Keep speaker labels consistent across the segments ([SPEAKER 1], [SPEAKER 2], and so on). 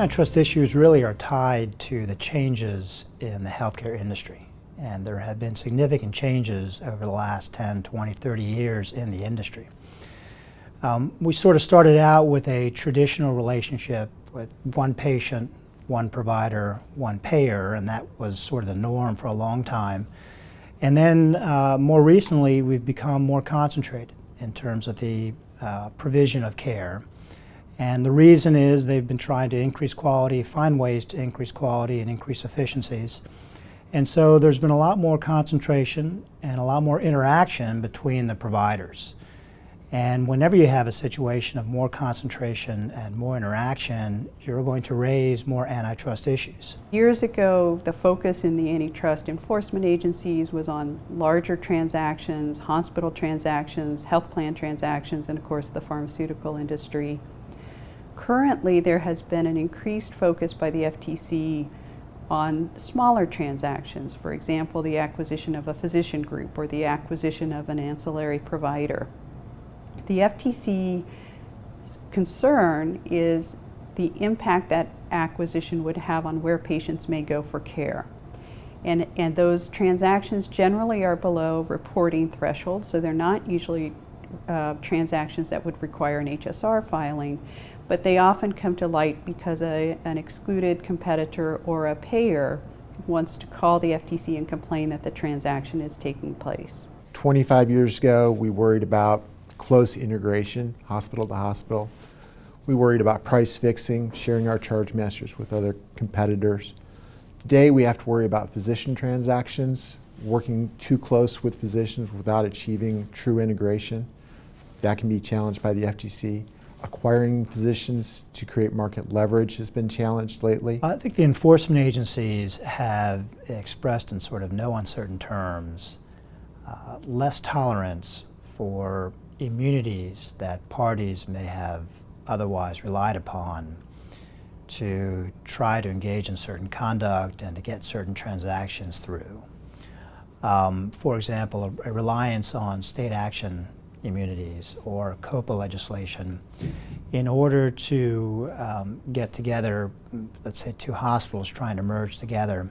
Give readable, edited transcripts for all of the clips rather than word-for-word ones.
[SPEAKER 1] Antitrust issues really are tied to the changes in the healthcare industry. And there have been significant changes over the last 10, 20, 30 years in the industry. We sort of started out with a traditional relationship with one patient, one provider, one payer, and that was sort of the norm for a long time. And then more recently, we've become more concentrated in terms of the provision of care. And the reason is they've been trying to increase quality, find ways to increase quality and increase efficiencies. And so there's been a lot more concentration and a lot more interaction between the providers. And whenever you have a situation of more concentration and more interaction, you're going to raise more antitrust issues.
[SPEAKER 2] Years ago, the focus in the antitrust enforcement agencies was on larger transactions, hospital transactions, health plan transactions, and of course the pharmaceutical industry. Currently, there has been an increased focus by the FTC on smaller transactions, for example, the acquisition of a physician group or the acquisition of an ancillary provider. The FTC's concern is the impact that acquisition would have on where patients may go for care. And those transactions generally are below reporting thresholds, so they're not usually transactions that would require an HSR filing, but they often come to light because an excluded competitor or a payer wants to call the FTC and complain that the transaction is taking place.
[SPEAKER 3] 25 years ago, we worried about close integration, hospital to hospital. We worried about price fixing, sharing our charge masters with other competitors. Today, we have to worry about physician transactions, working too close with physicians without achieving true integration. That can be challenged by the FTC. Acquiring physicians to create market leverage has been challenged lately.
[SPEAKER 1] I think the enforcement agencies have expressed in sort of no uncertain terms less tolerance for immunities that parties may have otherwise relied upon to try to engage in certain conduct and to get certain transactions through. For example, a reliance on state action immunities or COPA legislation in order to get together, let's say two hospitals trying to merge together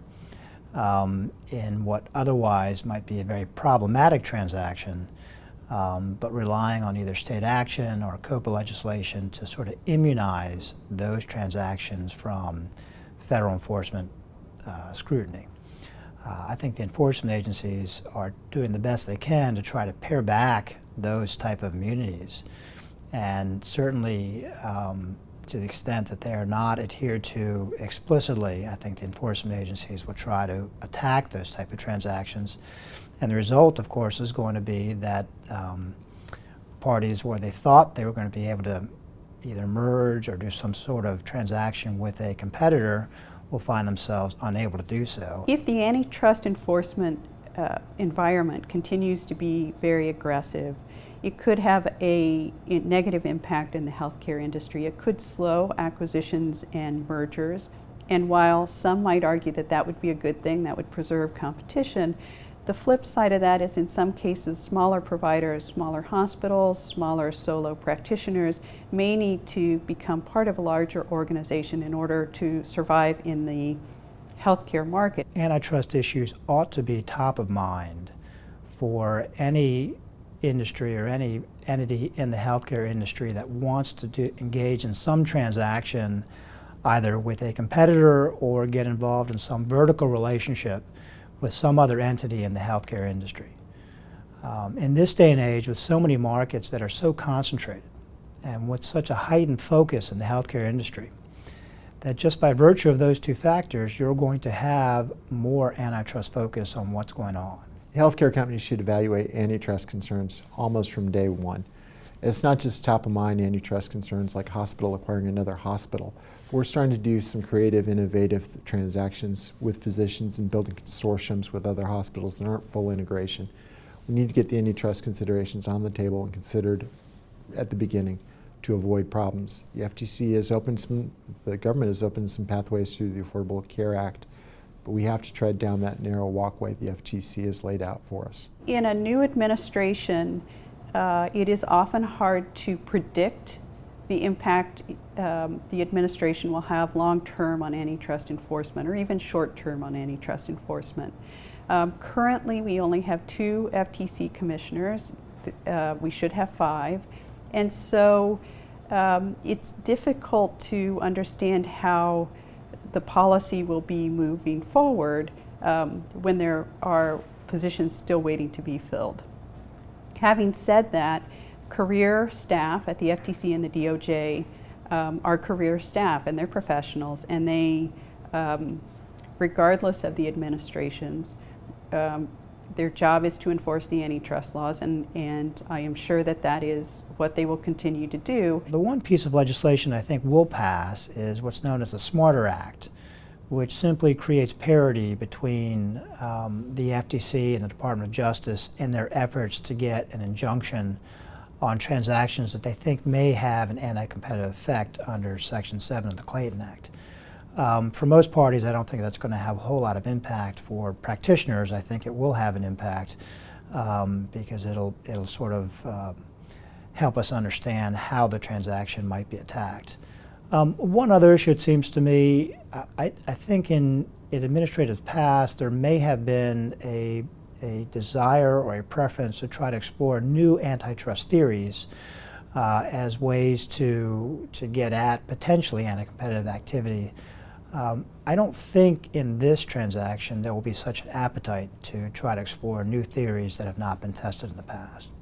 [SPEAKER 1] in what otherwise might be a very problematic transaction, but relying on either state action or COPA legislation to sort of immunize those transactions from federal enforcement scrutiny. I think the enforcement agencies are doing the best they can to try to pare back those type of immunities, and certainly to the extent that they are not adhered to explicitly, I think the enforcement agencies will try to attack those type of transactions. And the result, of course, is going to be that parties where they thought they were going to be able to either merge or do some sort of transaction with a competitor will find themselves unable to do so.
[SPEAKER 2] If the antitrust enforcement environment continues to be very aggressive, it could have a negative impact in the healthcare industry. It could slow acquisitions and mergers. And while some might argue that that would be a good thing, that would preserve competition, the flip side of that is in some cases smaller providers, smaller hospitals, smaller solo practitioners may need to become part of a larger organization in order to survive in the healthcare market.
[SPEAKER 1] Antitrust issues ought to be top of mind for any industry or any entity in the healthcare industry that wants to engage in some transaction either with a competitor or get involved in some vertical relationship with some other entity in the healthcare industry. In this day and age, with so many markets that are so concentrated and with such a heightened focus in the healthcare industry, that just by virtue of those two factors, you're going to have more antitrust focus on what's going on.
[SPEAKER 3] Healthcare companies should evaluate antitrust concerns almost from day one. It's not just top of mind antitrust concerns like hospital acquiring another hospital. We're starting to do some creative, innovative transactions with physicians and building consortiums with other hospitals that aren't full integration. We need to get the antitrust considerations on the table and considered at the beginning to avoid problems. The FTC has opened the government has opened some pathways through the Affordable Care Act, but we have to tread down that narrow walkway the FTC has laid out for us.
[SPEAKER 2] In a new administration, it is often hard to predict the impact the administration will have long-term on antitrust enforcement, or even short-term on antitrust enforcement. Currently, we only have 2 FTC commissioners. We should have 5. And so it's difficult to understand how the policy will be moving forward when there are positions still waiting to be filled. Having said that, career staff at the FTC and the DOJ are career staff, and they're professionals, and they, regardless of the administrations, their job is to enforce the antitrust laws, and I am sure that that is what they will continue to do.
[SPEAKER 1] The one piece of legislation I think will pass is what's known as the Smarter Act, which simply creates parity between the FTC and the Department of Justice in their efforts to get an injunction on transactions that they think may have an anti-competitive effect under Section 7 of the Clayton Act. For most parties, I don't think that's going to have a whole lot of impact. For practitioners, I think it will have an impact because it'll sort of help us understand how the transaction might be attacked. One other issue, it seems to me, I think in administrative past there may have been a desire or a preference to try to explore new antitrust theories as ways to get at potentially anti-competitive activity. I don't think in this transaction there will be such an appetite to try to explore new theories that have not been tested in the past.